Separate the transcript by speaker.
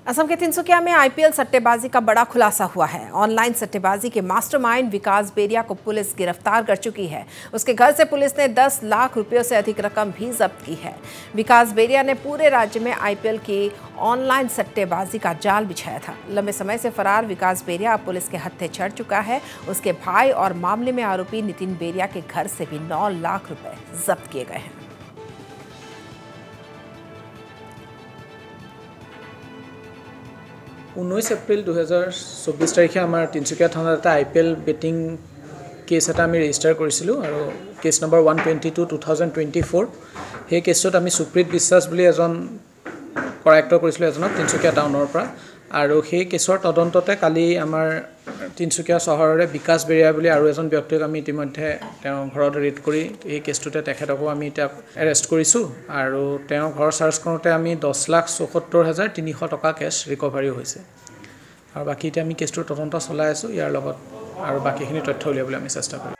Speaker 1: असम के तिनसुकिया में आईपीएल सट्टेबाजी का बड़ा खुलासा हुआ है। ऑनलाइन सट्टेबाजी के मास्टरमाइंड विकास बेरिया को पुलिस गिरफ्तार कर चुकी है। उसके घर से पुलिस ने 10 लाख रुपयों से अधिक रकम भी जब्त की है। विकास बेरिया ने पूरे राज्य में आईपीएल की ऑनलाइन सट्टेबाजी का जाल बिछाया था। लंबे समय से फरार विकास बेरिया अब पुलिस के हत्थे चढ़ चुका है। उसके भाई और मामले में आरोपी नितिन बेरिया के घर से भी 9 लाख रुपए जब्त किए गए हैं।
Speaker 2: 19 एप्रिल 2024 तारिखे आमार तिनसुकिया थानात এটা आईपीएल बेटिং केस এটা আমি ৰেজিষ্টাৰ কৰিছিলোঁ আৰু কেছ নম্বৰ 122 2024 সেই কেছত আমি সুপ্ৰীত বিশ্বাস বুলি এজন কৰায়ক্ত কৰিছিলোঁ এজনক তিনসুকিয়া টাউনৰ পৰা আৰু সেই কেছৰ তদন্ততে কালি আমাৰ তিনসুকিয়া চহৰৰে বিকাশ বেৰিয়া বুলি আৰু এজন ব্যক্তিক আমি ইতিমধ্যে তেওঁ ঘৰত ৰেড কৰি এই কেছটোতে তেখেতকো আমি এতিয়া এৰেষ্ট কৰিছোঁ আৰু তেওঁ ঘৰ সাৰ্চ কৰোঁতে আমি 10,74,300 টকা কেছ ৰিকভাৰী হৈছে আৰু বাকি এতিয়া আমি কেছটোৰ তদন্ত চলাই আছোঁ ইয়াৰ লগত আৰু বাকিখিনি তথ্য উলিয়াবলৈ আমি চেষ্টা কৰিম।